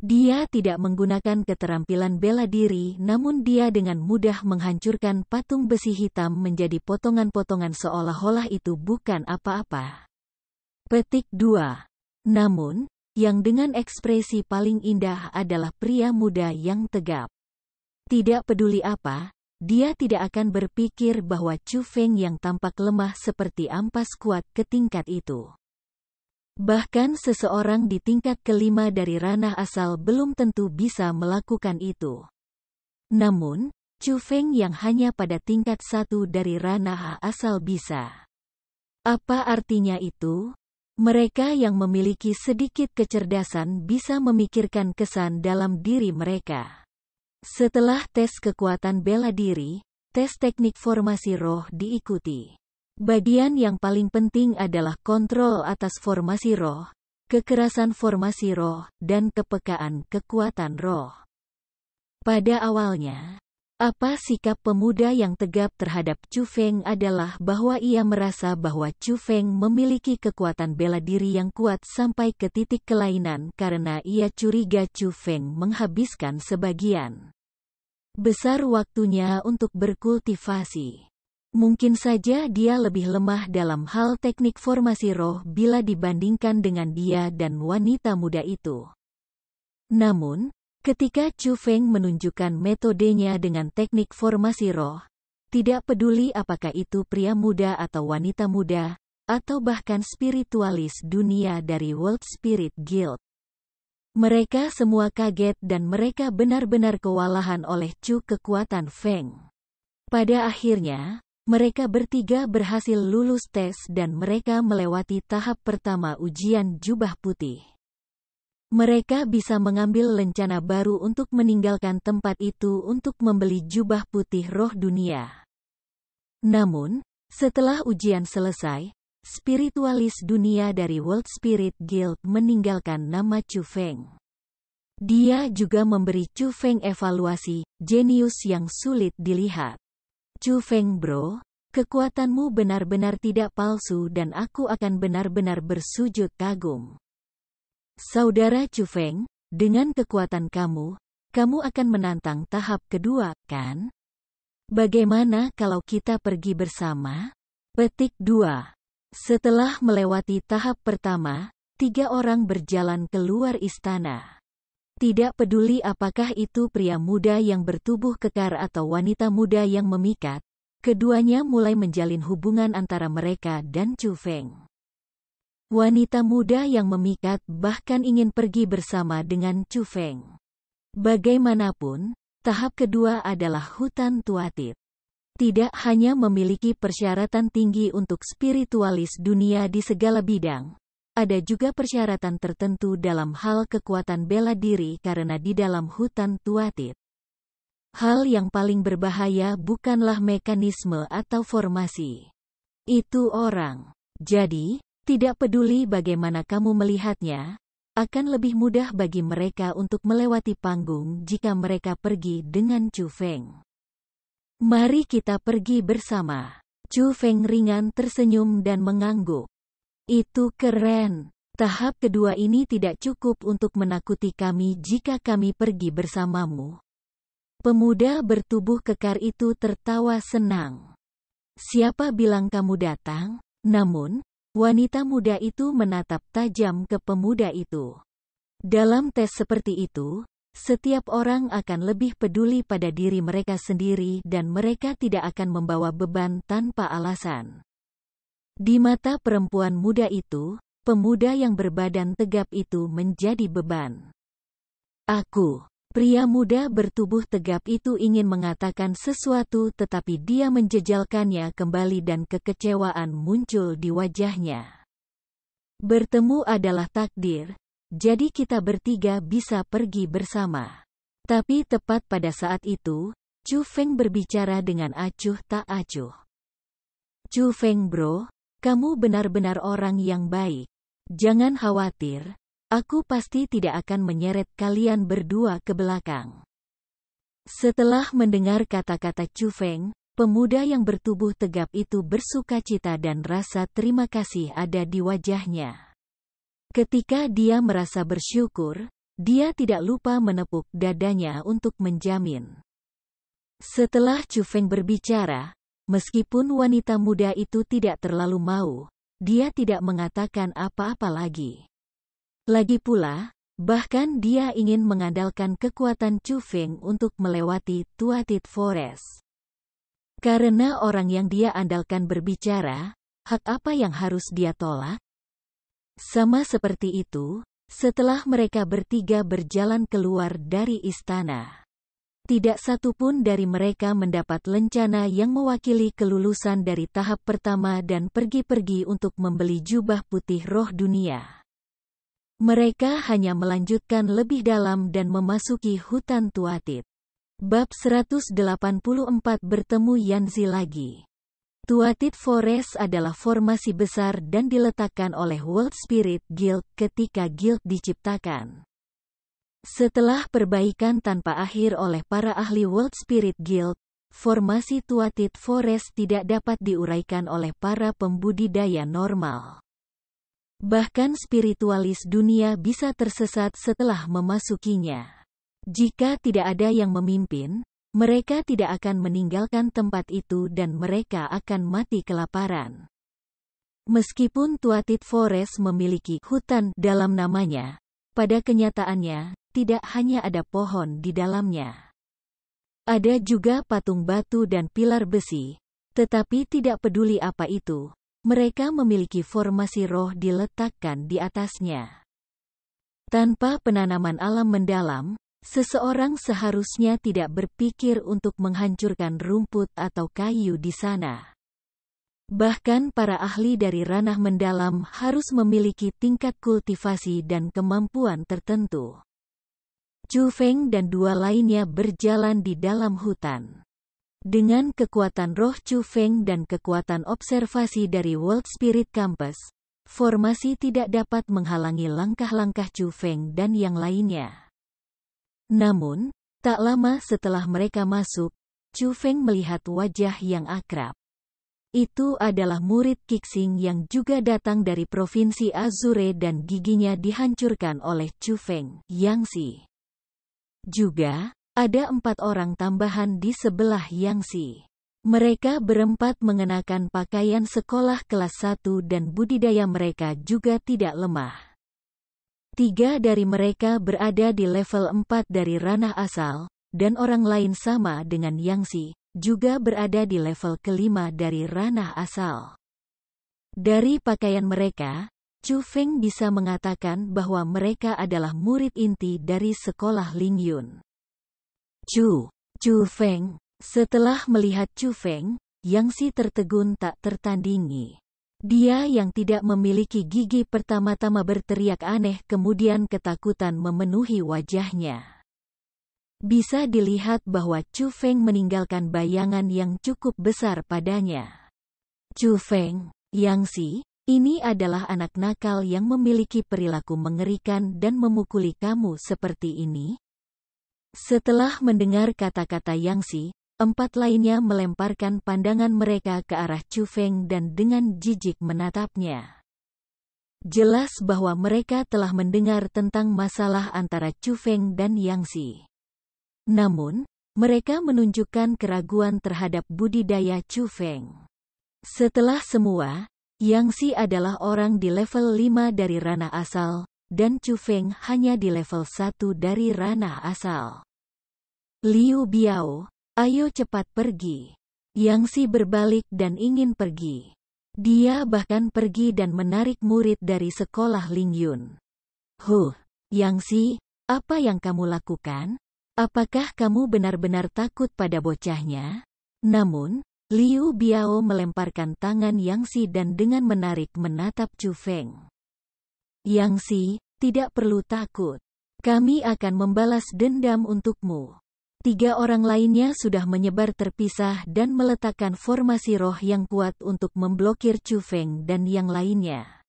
Speaker 1: Dia tidak menggunakan keterampilan bela diri namun dia dengan mudah menghancurkan patung besi hitam menjadi potongan-potongan seolah-olah itu bukan apa-apa. Petik 2. Namun, yang dengan ekspresi paling indah adalah pria muda yang tegap. Tidak peduli apa, dia tidak akan berpikir bahwa Chu Feng yang tampak lemah seperti ampas kuat ke tingkat itu. Bahkan seseorang di tingkat kelima dari ranah asal belum tentu bisa melakukan itu. Namun, Chu Feng yang hanya pada tingkat 1 dari ranah asal bisa. Apa artinya itu? Mereka yang memiliki sedikit kecerdasan bisa memikirkan kesan dalam diri mereka. Setelah tes kekuatan bela diri, tes teknik formasi roh diikuti. Bagian yang paling penting adalah kontrol atas formasi roh, kekerasan formasi roh, dan kepekaan kekuatan roh. Pada awalnya, apa sikap pemuda yang tegap terhadap Chu Feng adalah bahwa ia merasa bahwa Chu Feng memiliki kekuatan bela diri yang kuat sampai ke titik kelainan karena ia curiga Chu Feng menghabiskan sebagian besar waktunya untuk berkultivasi. Mungkin saja dia lebih lemah dalam hal teknik formasi roh bila dibandingkan dengan dia dan wanita muda itu. Namun, ketika Chu Feng menunjukkan metodenya dengan teknik formasi roh, tidak peduli apakah itu pria muda atau wanita muda, atau bahkan spiritualis dunia dari World Spirit Guild. Mereka semua kaget dan mereka benar-benar kewalahan oleh Chu kekuatan Feng. Pada akhirnya, mereka bertiga berhasil lulus tes dan mereka melewati tahap pertama ujian jubah putih. Mereka bisa mengambil rencana baru untuk meninggalkan tempat itu untuk membeli jubah putih roh dunia. Namun, setelah ujian selesai, spiritualis dunia dari World Spirit Guild meninggalkan nama Chu Feng. Dia juga memberi Chu Feng evaluasi, jenius yang sulit dilihat. Chu Feng bro, kekuatanmu benar-benar tidak palsu dan aku akan benar-benar bersujud kagum. Saudara Chu Feng, dengan kekuatan kamu akan menantang tahap kedua, kan? Bagaimana kalau kita pergi bersama? Petik 2. Setelah melewati tahap pertama, 3 orang berjalan keluar istana. Tidak peduli apakah itu pria muda yang bertubuh kekar atau wanita muda yang memikat, keduanya mulai menjalin hubungan antara mereka dan Chu Feng. Wanita muda yang memikat bahkan ingin pergi bersama dengan Chu Feng. Bagaimanapun, tahap kedua adalah hutan Tuatith. Tidak hanya memiliki persyaratan tinggi untuk spiritualis dunia di segala bidang, ada juga persyaratan tertentu dalam hal kekuatan bela diri karena di dalam hutan Tuatith. Hal yang paling berbahaya bukanlah mekanisme atau formasi. Itu orang. Jadi, tidak peduli bagaimana kamu melihatnya, akan lebih mudah bagi mereka untuk melewati panggung jika mereka pergi dengan Chu Feng. Mari kita pergi bersama. Chu Feng ringan tersenyum dan mengangguk. Itu keren. Tahap kedua ini tidak cukup untuk menakuti kami jika kami pergi bersamamu. Pemuda bertubuh kekar itu tertawa senang. Siapa bilang kamu datang? Namun, wanita muda itu menatap tajam ke pemuda itu. Dalam tes seperti itu, setiap orang akan lebih peduli pada diri mereka sendiri dan mereka tidak akan membawa beban tanpa alasan. Di mata perempuan muda itu, pemuda yang berbadan tegap itu menjadi beban. Aku. Pria muda bertubuh tegap itu ingin mengatakan sesuatu tetapi dia menjejalkannya kembali dan kekecewaan muncul di wajahnya. Bertemu adalah takdir, jadi kita bertiga bisa pergi bersama. Tapi tepat pada saat itu, Chu Feng berbicara dengan acuh tak acuh. Chu Feng bro, kamu benar-benar orang yang baik. Jangan khawatir. Aku pasti tidak akan menyeret kalian berdua ke belakang. Setelah mendengar kata-kata Chu Feng, pemuda yang bertubuh tegap itu bersukacita dan rasa terima kasih ada di wajahnya. Ketika dia merasa bersyukur, dia tidak lupa menepuk dadanya untuk menjamin. Setelah Chu Feng berbicara, meskipun wanita muda itu tidak terlalu mau, dia tidak mengatakan apa-apa lagi. Lagi pula, bahkan dia ingin mengandalkan kekuatan Chu Feng untuk melewati Tuatith Forest. Karena orang yang dia andalkan berbicara, hak apa yang harus dia tolak? Sama seperti itu, setelah mereka bertiga berjalan keluar dari istana. Tidak satu pun dari mereka mendapat lencana yang mewakili kelulusan dari tahap pertama dan pergi-pergi untuk membeli jubah putih roh dunia. Mereka hanya melanjutkan lebih dalam dan memasuki hutan Tuatith. Bab 184 bertemu Yanzi lagi. Tuatith Forest adalah formasi besar dan diletakkan oleh World Spirit Guild ketika Guild diciptakan. Setelah perbaikan tanpa akhir oleh para ahli World Spirit Guild, formasi Tuatith Forest tidak dapat diuraikan oleh para pembudidaya normal. Bahkan spiritualis dunia bisa tersesat setelah memasukinya. Jika tidak ada yang memimpin, mereka tidak akan meninggalkan tempat itu dan mereka akan mati kelaparan. Meskipun Tuatith Forest memiliki hutan dalam namanya, pada kenyataannya, tidak hanya ada pohon di dalamnya. Ada juga patung batu dan pilar besi, tetapi tidak peduli apa itu. Mereka memiliki formasi roh diletakkan di atasnya. Tanpa penanaman alam mendalam, seseorang seharusnya tidak berpikir untuk menghancurkan rumput atau kayu di sana. Bahkan para ahli dari ranah mendalam harus memiliki tingkat kultivasi dan kemampuan tertentu. Chu Feng dan dua lainnya berjalan di dalam hutan. Dengan kekuatan roh Chu Feng dan kekuatan observasi dari World Spirit Campus, formasi tidak dapat menghalangi langkah-langkah Chu Feng dan yang lainnya. Namun, tak lama setelah mereka masuk, Chu Feng melihat wajah yang akrab. Itu adalah murid Qixing yang juga datang dari Provinsi Azure dan giginya dihancurkan oleh Chu Feng, Yangzi. Juga, ada 4 orang tambahan di sebelah Yangzi. Mereka berempat mengenakan pakaian sekolah kelas 1 dan budidaya mereka juga tidak lemah. 3 dari mereka berada di level 4 dari ranah asal, dan orang lain sama dengan Yangzi, juga berada di level kelima dari ranah asal. Dari pakaian mereka, Chu Feng bisa mengatakan bahwa mereka adalah murid inti dari sekolah Lingyun. Chu Feng. Setelah melihat Chu Feng, Yang Si tertegun tak tertandingi. Dia yang tidak memiliki gigi pertama-tama berteriak aneh, kemudian ketakutan memenuhi wajahnya. Bisa dilihat bahwa Chu Feng meninggalkan bayangan yang cukup besar padanya. Chu Feng, Yang Si, ini adalah anak nakal yang memiliki perilaku mengerikan dan memukuli kamu seperti ini. Setelah mendengar kata-kata Yang Si, 4 lainnya melemparkan pandangan mereka ke arah Chu Feng dan dengan jijik menatapnya. Jelas bahwa mereka telah mendengar tentang masalah antara Chu Feng dan Yang Si. Namun, mereka menunjukkan keraguan terhadap budidaya Chu Feng. Setelah semua, Yang Si adalah orang di level 5 dari ranah asal, dan Chu Feng hanya di level 1 dari ranah asal. Liu Biao, ayo cepat pergi. Yang Si berbalik dan ingin pergi. Dia bahkan pergi dan menarik murid dari sekolah Lingyun. Yang Si, apa yang kamu lakukan? Apakah kamu benar-benar takut pada bocahnya? Namun, Liu Biao melemparkan tangan Yang Si dan dengan menarik menatap Chu Feng. Yang Si, tidak perlu takut. Kami akan membalas dendam untukmu. 3 orang lainnya sudah menyebar terpisah dan meletakkan formasi roh yang kuat untuk memblokir Chu Feng dan yang lainnya.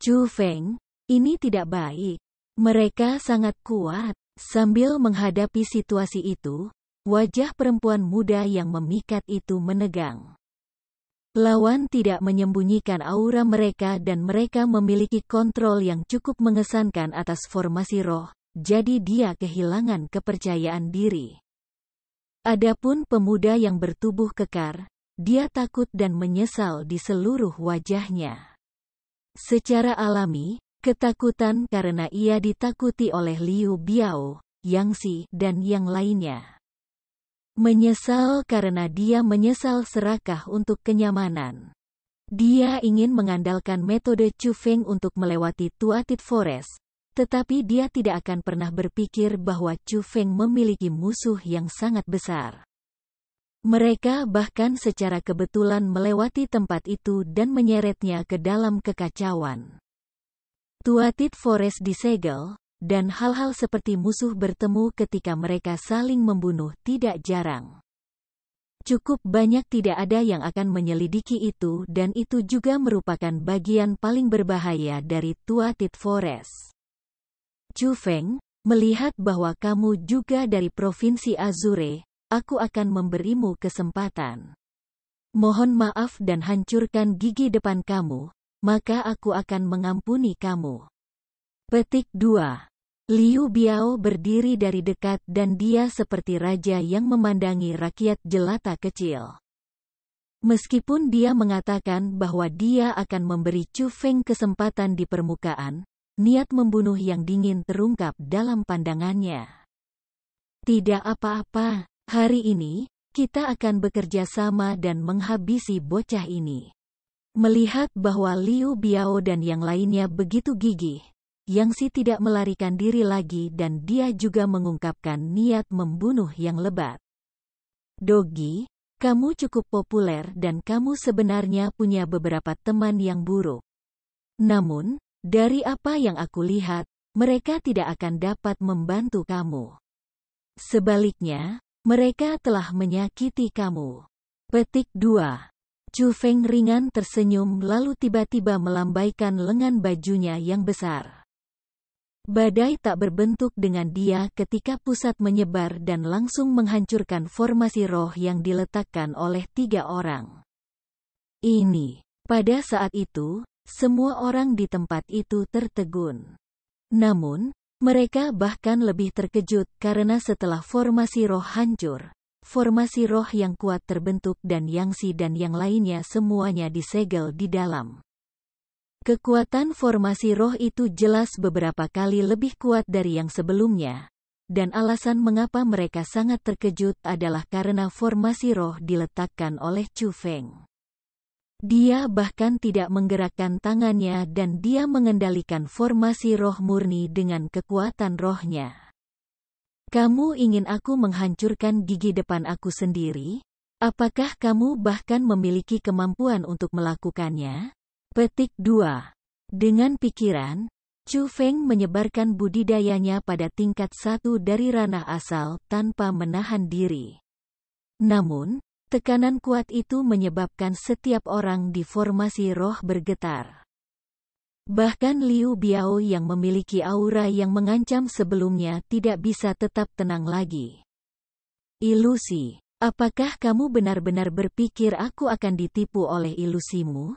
Speaker 1: Chu Feng, ini tidak baik. Mereka sangat kuat. Sambil menghadapi situasi itu, wajah perempuan muda yang memikat itu menegang. Lawan tidak menyembunyikan aura mereka dan mereka memiliki kontrol yang cukup mengesankan atas formasi roh, jadi dia kehilangan kepercayaan diri. Adapun pemuda yang bertubuh kekar, dia takut dan menyesal di seluruh wajahnya. Secara alami, ketakutan karena ia ditakuti oleh Liu Biao, Yang Si, dan yang lainnya. Menyesal karena dia menyesal serakah untuk kenyamanan. Dia ingin mengandalkan metode Chu Feng untuk melewati Tuatith Forest, tetapi dia tidak akan pernah berpikir bahwa Chu Feng memiliki musuh yang sangat besar. Mereka bahkan secara kebetulan melewati tempat itu dan menyeretnya ke dalam kekacauan. Tuatith Forest disegel, dan hal-hal seperti musuh bertemu ketika mereka saling membunuh tidak jarang. Cukup banyak tidak ada yang akan menyelidiki itu dan itu juga merupakan bagian paling berbahaya dari Tuatith Forest. Chu Feng, melihat bahwa kamu juga dari Provinsi Azure, aku akan memberimu kesempatan. Mohon maaf dan hancurkan gigi depan kamu, maka aku akan mengampuni kamu. Petik 2. Liu Biao berdiri dari dekat dan dia seperti raja yang memandangi rakyat jelata kecil. Meskipun dia mengatakan bahwa dia akan memberi Chu Feng kesempatan di permukaan, niat membunuh yang dingin terungkap dalam pandangannya. Tidak apa-apa, hari ini, kita akan bekerja sama dan menghabisi bocah ini. Melihat bahwa Liu Biao dan yang lainnya begitu gigih, Yang Si tidak melarikan diri lagi dan dia juga mengungkapkan niat membunuh yang lebat. Dogi, kamu cukup populer dan kamu sebenarnya punya beberapa teman yang buruk. Namun, dari apa yang aku lihat, mereka tidak akan dapat membantu kamu. Sebaliknya, mereka telah menyakiti kamu. Petik 2. Chu Feng ringan tersenyum lalu tiba-tiba melambaikan lengan bajunya yang besar. Badai tak berbentuk dengan dia ketika pusat menyebar dan langsung menghancurkan formasi roh yang diletakkan oleh 3 orang. Pada saat itu, semua orang di tempat itu tertegun. Namun, mereka bahkan lebih terkejut karena setelah formasi roh hancur, formasi roh yang kuat terbentuk dan Yang Si dan yang lainnya semuanya disegel di dalam. Kekuatan formasi roh itu jelas beberapa kali lebih kuat dari yang sebelumnya, dan alasan mengapa mereka sangat terkejut adalah karena formasi roh diletakkan oleh Chu Feng. Dia bahkan tidak menggerakkan tangannya dan dia mengendalikan formasi roh murni dengan kekuatan rohnya. Kamu ingin aku menghancurkan gigi depan aku sendiri? Apakah kamu bahkan memiliki kemampuan untuk melakukannya? Petik 2. Dengan pikiran, Chu Feng menyebarkan budidayanya pada tingkat 1 dari ranah asal tanpa menahan diri. Namun, tekanan kuat itu menyebabkan setiap orang di formasi roh bergetar. Bahkan Liu Biao yang memiliki aura yang mengancam sebelumnya tidak bisa tetap tenang lagi. Ilusi. Apakah kamu benar-benar berpikir aku akan ditipu oleh ilusimu?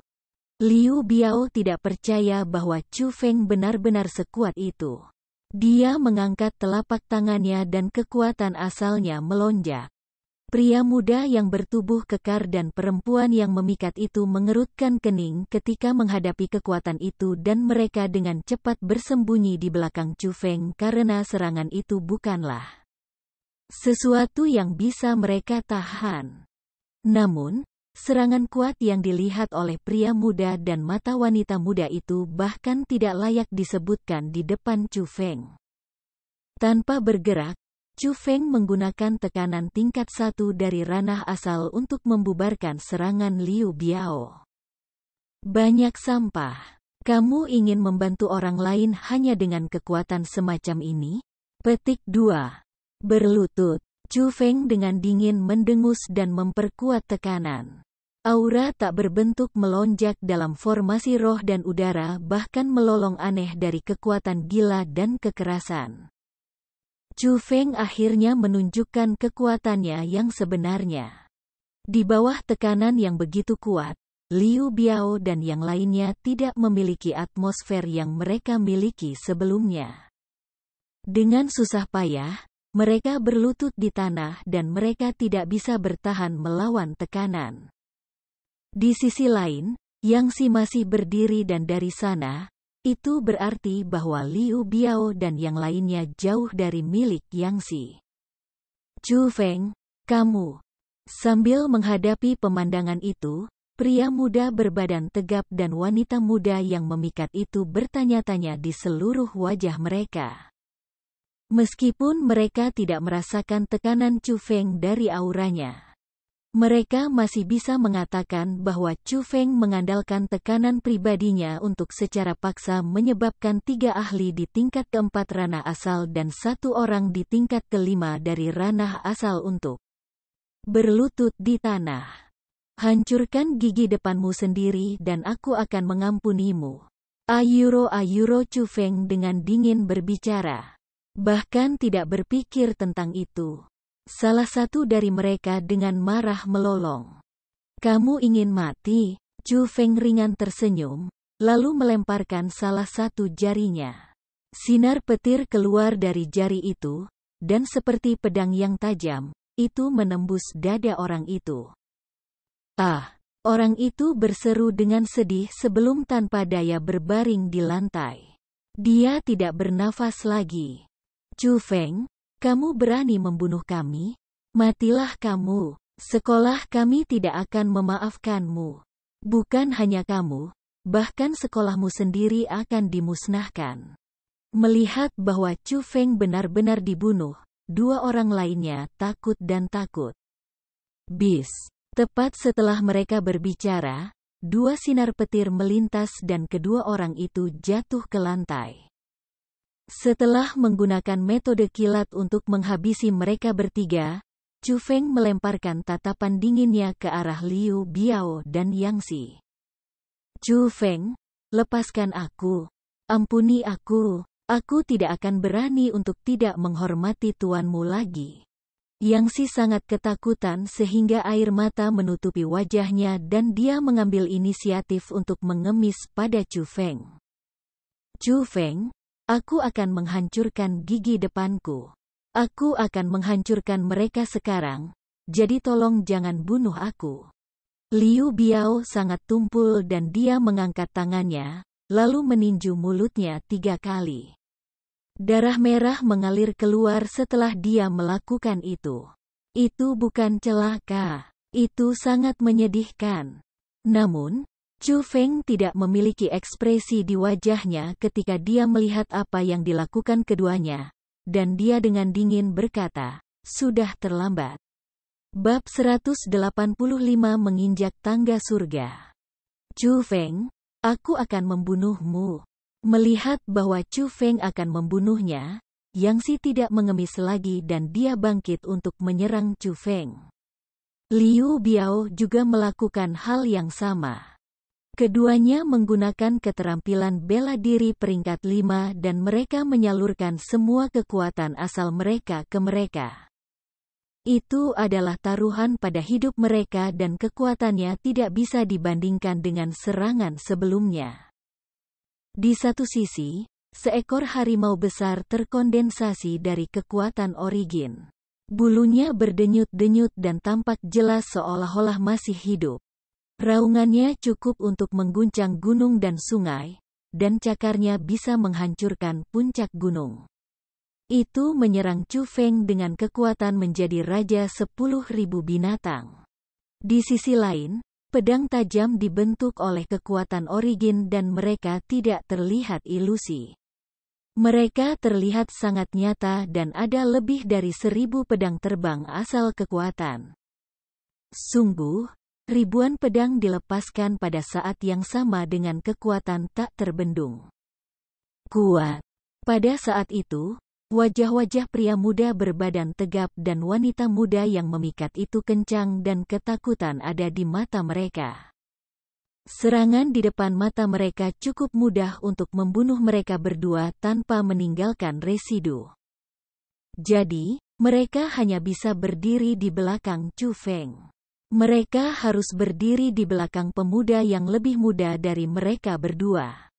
Speaker 1: Liu Biao tidak percaya bahwa Chu Feng benar-benar sekuat itu. Dia mengangkat telapak tangannya dan kekuatan asalnya melonjak. Pria muda yang bertubuh kekar dan perempuan yang memikat itu mengerutkan kening ketika menghadapi kekuatan itu dan mereka dengan cepat bersembunyi di belakang Chu Feng karena serangan itu bukanlah sesuatu yang bisa mereka tahan. Namun, serangan kuat yang dilihat oleh pria muda dan mata wanita muda itu bahkan tidak layak disebutkan di depan Chu Feng. Tanpa bergerak, Chu Feng menggunakan tekanan tingkat 1 dari ranah asal untuk membubarkan serangan Liu Biao. Banyak sampah. Kamu ingin membantu orang lain hanya dengan kekuatan semacam ini? Petik 2. Berlutut. Chu Feng dengan dingin mendengus dan memperkuat tekanan. Aura tak berbentuk melonjak dalam formasi roh dan udara bahkan melolong aneh dari kekuatan gila dan kekerasan. Chu Feng akhirnya menunjukkan kekuatannya yang sebenarnya. Di bawah tekanan yang begitu kuat, Liu Biao dan yang lainnya tidak memiliki atmosfer yang mereka miliki sebelumnya. Dengan susah payah, mereka berlutut di tanah dan mereka tidak bisa bertahan melawan tekanan. Di sisi lain, Yang Si masih berdiri dan dari sana, itu berarti bahwa Liu Biao dan yang lainnya jauh dari milik Yang Si. Chu Feng, kamu. Sambil menghadapi pemandangan itu, pria muda berbadan tegap dan wanita muda yang memikat itu bertanya-tanya di seluruh wajah mereka. Meskipun mereka tidak merasakan tekanan Chu Feng dari auranya, mereka masih bisa mengatakan bahwa Chu Feng mengandalkan tekanan pribadinya untuk secara paksa menyebabkan 3 ahli di tingkat keempat ranah asal dan 1 orang di tingkat kelima dari ranah asal untuk berlutut di tanah. Hancurkan gigi depanmu sendiri dan aku akan mengampunimu. Ayuro Chu Feng dengan dingin berbicara. Bahkan tidak berpikir tentang itu. Salah satu dari mereka dengan marah melolong. Kamu ingin mati? Chu Feng ringan tersenyum, lalu melemparkan salah satu jarinya. Sinar petir keluar dari jari itu, dan seperti pedang yang tajam, itu menembus dada orang itu. Ah! Orang itu berseru dengan sedih sebelum tanpa daya berbaring di lantai. Dia tidak bernafas lagi. Chu Feng, kamu berani membunuh kami? Matilah kamu. Sekolah kami tidak akan memaafkanmu. Bukan hanya kamu, bahkan sekolahmu sendiri akan dimusnahkan. Melihat bahwa Chu Feng benar-benar dibunuh, 2 orang lainnya takut dan takut. Bis. Tepat setelah mereka berbicara, 2 sinar petir melintas dan kedua orang itu jatuh ke lantai. Setelah menggunakan metode kilat untuk menghabisi mereka bertiga, Chu Feng melemparkan tatapan dinginnya ke arah Liu Biao dan Yang Si. Chu Feng, lepaskan aku. Ampuni aku. Aku tidak akan berani untuk tidak menghormati tuanmu lagi. Yang Si sangat ketakutan sehingga air mata menutupi wajahnya dan dia mengambil inisiatif untuk mengemis pada Chu Feng. Chu Feng, aku akan menghancurkan gigi depanku. Aku akan menghancurkan mereka sekarang, jadi tolong jangan bunuh aku. Liu Biao sangat tumpul dan dia mengangkat tangannya, lalu meninju mulutnya 3 kali. Darah merah mengalir keluar setelah dia melakukan itu. Itu bukan celaka. Itu sangat menyedihkan. Namun, Chu Feng tidak memiliki ekspresi di wajahnya ketika dia melihat apa yang dilakukan keduanya, dan dia dengan dingin berkata, "Sudah terlambat." Bab 185 menginjak tangga surga. Chu Feng, aku akan membunuhmu. Melihat bahwa Chu Feng akan membunuhnya, Yang Si tidak mengemis lagi dan dia bangkit untuk menyerang Chu Feng. Liu Biao juga melakukan hal yang sama. Keduanya menggunakan keterampilan bela diri peringkat 5 dan mereka menyalurkan semua kekuatan asal mereka ke mereka. Itu adalah taruhan pada hidup mereka dan kekuatannya tidak bisa dibandingkan dengan serangan sebelumnya. Di satu sisi, seekor harimau besar terkondensasi dari kekuatan Origin. Bulunya berdenyut-denyut dan tampak jelas seolah-olah masih hidup. Raungannya cukup untuk mengguncang gunung dan sungai, dan cakarnya bisa menghancurkan puncak gunung. Itu menyerang Chu Feng dengan kekuatan menjadi raja 10.000 binatang. Di sisi lain, pedang tajam dibentuk oleh kekuatan Origin dan mereka tidak terlihat ilusi. Mereka terlihat sangat nyata dan ada lebih dari 1.000 pedang terbang asal kekuatan. Sungguh, ribuan pedang dilepaskan pada saat yang sama dengan kekuatan tak terbendung. Kuat. Pada saat itu, wajah-wajah pria muda berbadan tegap dan wanita muda yang memikat itu kencang dan ketakutan ada di mata mereka. Serangan di depan mata mereka cukup mudah untuk membunuh mereka berdua tanpa meninggalkan residu. Jadi, mereka hanya bisa berdiri di belakang Chu Feng. Mereka harus berdiri di belakang pemuda yang lebih muda dari mereka berdua.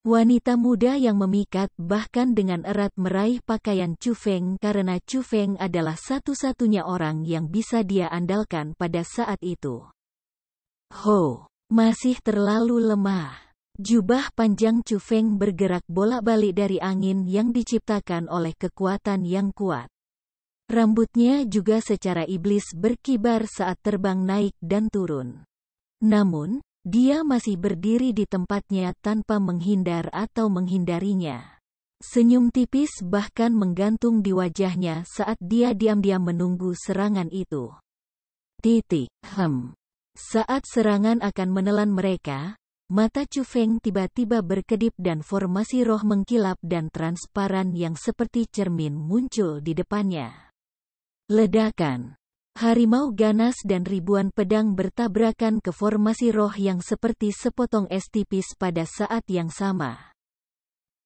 Speaker 1: Wanita muda yang memikat bahkan dengan erat meraih pakaian Chu Feng karena Chu Feng adalah satu-satunya orang yang bisa dia andalkan pada saat itu. Ho, masih terlalu lemah. Jubah panjang Chu Feng bergerak bolak-balik dari angin yang diciptakan oleh kekuatan yang kuat. Rambutnya juga secara iblis berkibar saat terbang naik dan turun. Namun, dia masih berdiri di tempatnya tanpa menghindar atau menghindarinya. Senyum tipis bahkan menggantung di wajahnya saat dia diam-diam menunggu serangan itu. Saat serangan akan menelan mereka, mata Chu Feng tiba-tiba berkedip dan formasi roh mengkilap dan transparan yang seperti cermin muncul di depannya. Ledakan. Harimau ganas dan ribuan pedang bertabrakan ke formasi roh yang seperti sepotong es tipis pada saat yang sama.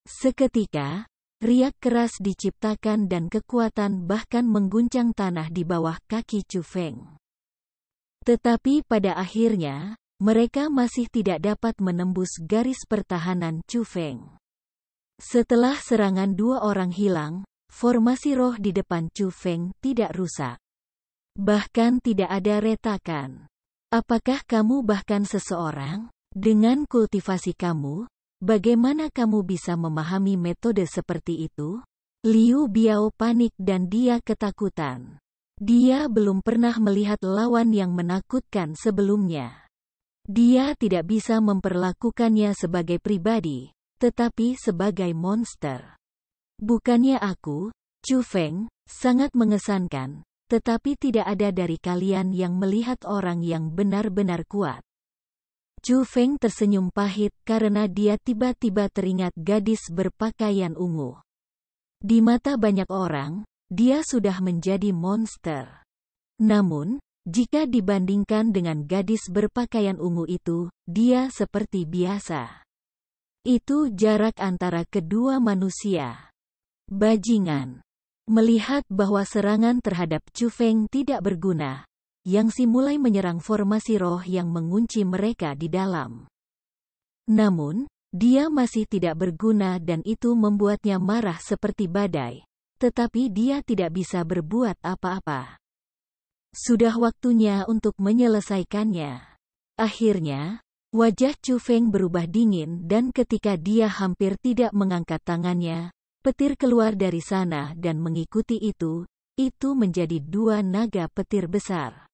Speaker 1: Seketika, riak keras diciptakan dan kekuatan bahkan mengguncang tanah di bawah kaki Chu Feng. Tetapi pada akhirnya, mereka masih tidak dapat menembus garis pertahanan Chu Feng. Setelah serangan dua orang hilang, formasi roh di depan Chu Feng tidak rusak. Bahkan tidak ada retakan. Apakah kamu bahkan seseorang? Dengan kultivasi kamu, bagaimana kamu bisa memahami metode seperti itu? Liu Biao panik dan dia ketakutan. Dia belum pernah melihat lawan yang menakutkan sebelumnya. Dia tidak bisa memperlakukannya sebagai pribadi, tetapi sebagai monster. Bukannya aku, Chu Feng, sangat mengesankan, tetapi tidak ada dari kalian yang melihat orang yang benar-benar kuat. Chu Feng tersenyum pahit karena dia tiba-tiba teringat gadis berpakaian ungu. Di mata banyak orang, dia sudah menjadi monster. Namun, jika dibandingkan dengan gadis berpakaian ungu itu, dia seperti biasa. Itu jarak antara kedua manusia. Bajingan. Melihat bahwa serangan terhadap Chu Feng tidak berguna, Yang Si mulai menyerang formasi roh yang mengunci mereka di dalam. Namun, dia masih tidak berguna dan itu membuatnya marah seperti badai, tetapi dia tidak bisa berbuat apa-apa. Sudah waktunya untuk menyelesaikannya. Akhirnya, wajah Chu Feng berubah dingin dan ketika dia hampir tidak mengangkat tangannya, petir keluar dari sana dan mengikuti itu menjadi dua naga petir besar.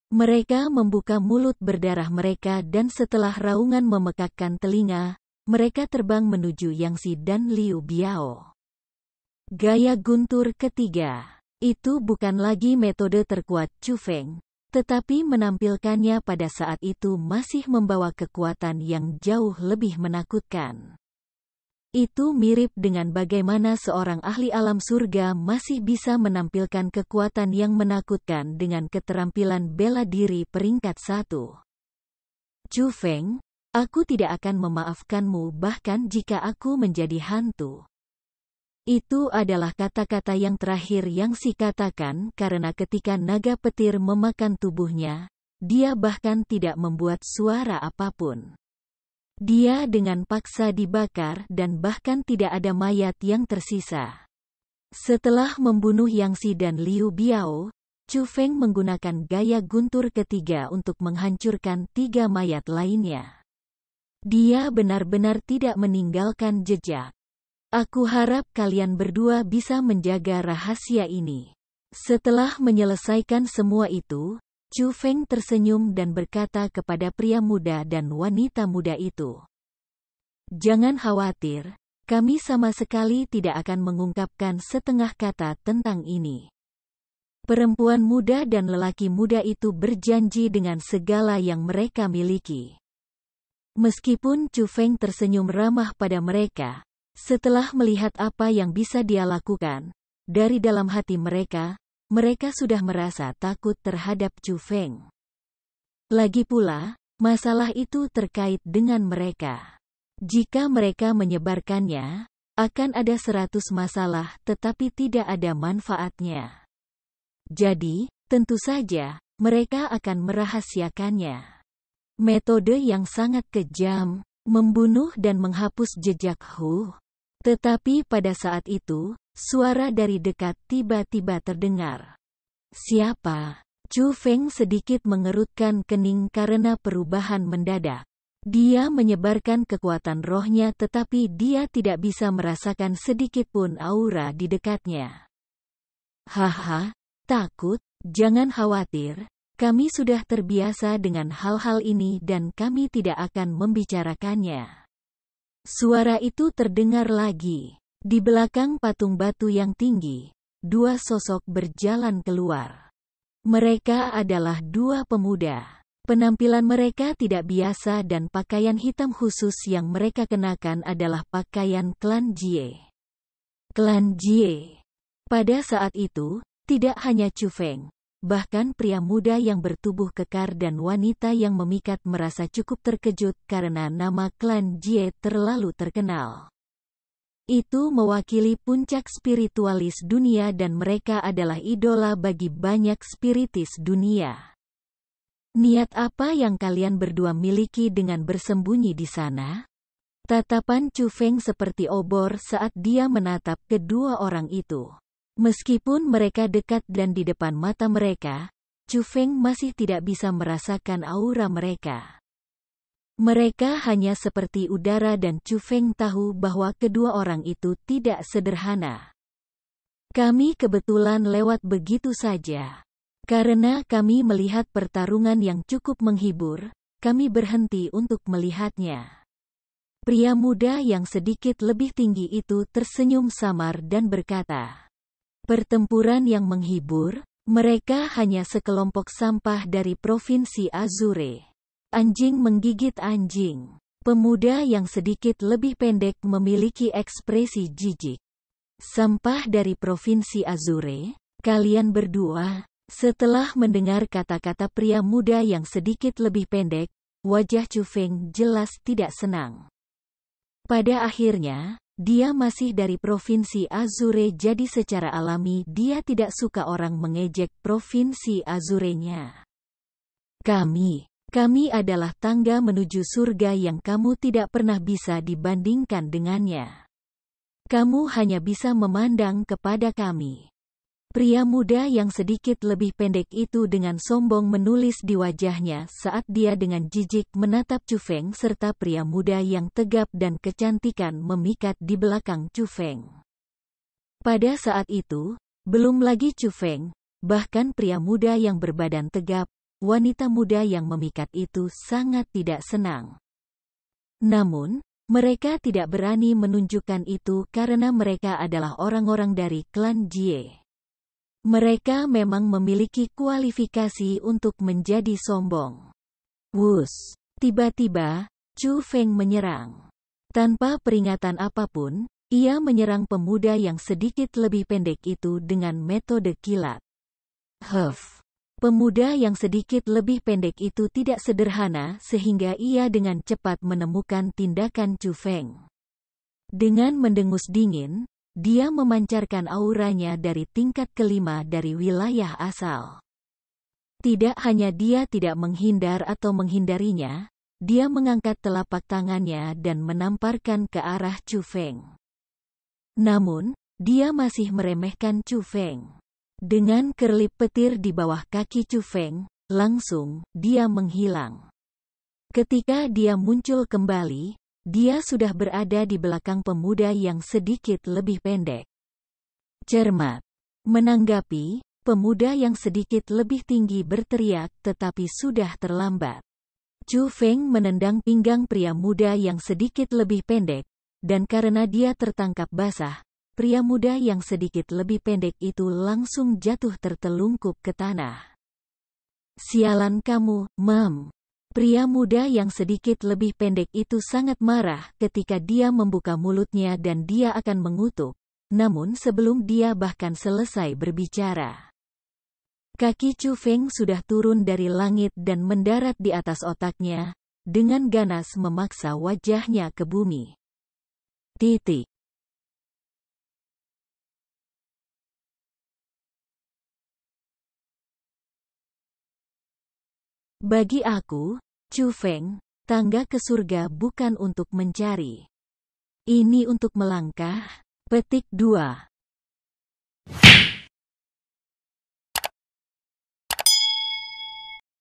Speaker 1: Mereka membuka mulut berdarah mereka dan setelah raungan memekakkan telinga, mereka terbang menuju Yangzi dan Liu Biao. Gaya guntur ketiga. Itu bukan lagi metode terkuat Chu Feng, tetapi menampilkannya pada saat itu masih membawa kekuatan yang jauh lebih menakutkan. Itu mirip dengan bagaimana seorang ahli alam surga masih bisa menampilkan kekuatan yang menakutkan dengan keterampilan bela diri peringkat 1. Chu Feng, aku tidak akan memaafkanmu bahkan jika aku menjadi hantu. Itu adalah kata-kata yang terakhir yang si katakan karena ketika naga petir memakan tubuhnya, dia bahkan tidak membuat suara apapun. Dia dengan paksa dibakar dan bahkan tidak ada mayat yang tersisa. Setelah membunuh Yangzi dan Liu Biao, Chu Feng menggunakan gaya guntur ketiga untuk menghancurkan 3 mayat lainnya. Dia benar-benar tidak meninggalkan jejak. Aku harap kalian berdua bisa menjaga rahasia ini. Setelah menyelesaikan semua itu, Chu Feng tersenyum dan berkata kepada pria muda dan wanita muda itu. Jangan khawatir, kami sama sekali tidak akan mengungkapkan setengah kata tentang ini. Perempuan muda dan lelaki muda itu berjanji dengan segala yang mereka miliki. Meskipun Chu Feng tersenyum ramah pada mereka, setelah melihat apa yang bisa dia lakukan, dari dalam hati mereka sudah merasa takut terhadap Chu Feng. Lagi pula, masalah itu terkait dengan mereka. Jika mereka menyebarkannya, akan ada 100 masalah tetapi tidak ada manfaatnya. Jadi, tentu saja, mereka akan merahasiakannya. Metode yang sangat kejam, membunuh dan menghapus jejak Hu. Tetapi pada saat itu, suara dari dekat tiba-tiba terdengar. Siapa? Chu Feng sedikit mengerutkan kening karena perubahan mendadak. Dia menyebarkan kekuatan rohnya tetapi dia tidak bisa merasakan sedikitpun aura di dekatnya. Haha, takut? Jangan khawatir. Kami sudah terbiasa dengan hal-hal ini dan kami tidak akan membicarakannya. Suara itu terdengar lagi. Di belakang patung batu yang tinggi, 2 sosok berjalan keluar. Mereka adalah 2 pemuda. Penampilan mereka tidak biasa dan pakaian hitam khusus yang mereka kenakan adalah pakaian klan Jie. Klan Jie. Pada saat itu, tidak hanya Chu Feng, bahkan pria muda yang bertubuh kekar dan wanita yang memikat merasa cukup terkejut karena nama klan Jie terlalu terkenal. Itu mewakili puncak spiritualis dunia dan mereka adalah idola bagi banyak spiritis dunia. Niat apa yang kalian berdua miliki dengan bersembunyi di sana? Tatapan Chu Feng seperti obor saat dia menatap kedua orang itu. Meskipun mereka dekat dan di depan mata mereka, Chu Feng masih tidak bisa merasakan aura mereka. Mereka hanya seperti udara dan Chu Feng tahu bahwa kedua orang itu tidak sederhana. Kami kebetulan lewat begitu saja. Karena kami melihat pertarungan yang cukup menghibur, kami berhenti untuk melihatnya. Pria muda yang sedikit lebih tinggi itu tersenyum samar dan berkata, pertempuran yang menghibur, mereka hanya sekelompok sampah dari provinsi Azure. Anjing menggigit anjing. Pemuda yang sedikit lebih pendek memiliki ekspresi jijik. Sampah dari provinsi Azure, kalian berdua. Setelah mendengar kata-kata pria muda yang sedikit lebih pendek, wajah Chu Feng jelas tidak senang. Pada akhirnya, dia masih dari provinsi Azure jadi secara alami dia tidak suka orang mengejek provinsi Azurenya. Kami adalah tangga menuju surga yang kamu tidak pernah bisa dibandingkan dengannya. Kamu hanya bisa memandang kepada kami. Pria muda yang sedikit lebih pendek itu dengan sombong menulis di wajahnya saat dia dengan jijik menatap Chu Feng serta pria muda yang tegap dan kecantikan memikat di belakang Chu Feng. Pada saat itu, belum lagi Chu Feng, bahkan pria muda yang berbadan tegap, wanita muda yang memikat itu sangat tidak senang. Namun, mereka tidak berani menunjukkan itu karena mereka adalah orang-orang dari klan Jie. Mereka memang memiliki kualifikasi untuk menjadi sombong. Wus! Tiba-tiba, Chu Feng menyerang. Tanpa peringatan apapun, ia menyerang pemuda yang sedikit lebih pendek itu dengan metode kilat. Pemuda yang sedikit lebih pendek itu tidak sederhana sehingga ia dengan cepat menemukan tindakan Chu Feng. Dengan mendengus dingin, dia memancarkan auranya dari tingkat kelima dari wilayah asal. Tidak hanya dia tidak menghindar atau menghindarinya, dia mengangkat telapak tangannya dan menamparkan ke arah Chu Feng. Namun, dia masih meremehkan Chu Feng. Dengan kerlip petir di bawah kaki Chu Feng, langsung, dia menghilang. Ketika dia muncul kembali, dia sudah berada di belakang pemuda yang sedikit lebih pendek. Cermat. Menanggapi, pemuda yang sedikit lebih tinggi berteriak tetapi sudah terlambat. Chu Feng menendang pinggang pria muda yang sedikit lebih pendek, dan karena dia tertangkap basah, pria muda yang sedikit lebih pendek itu langsung jatuh tertelungkup ke tanah. Sialan kamu, Mam. Pria muda yang sedikit lebih pendek itu sangat marah ketika dia membuka mulutnya dan dia akan mengutuk, namun sebelum dia bahkan selesai berbicara, kaki Chu Feng sudah turun dari langit dan mendarat di atas otaknya, dengan ganas memaksa wajahnya ke bumi. Bagi aku, Chu Feng, tangga ke surga bukan untuk mencari. Ini untuk melangkah. Petik 2.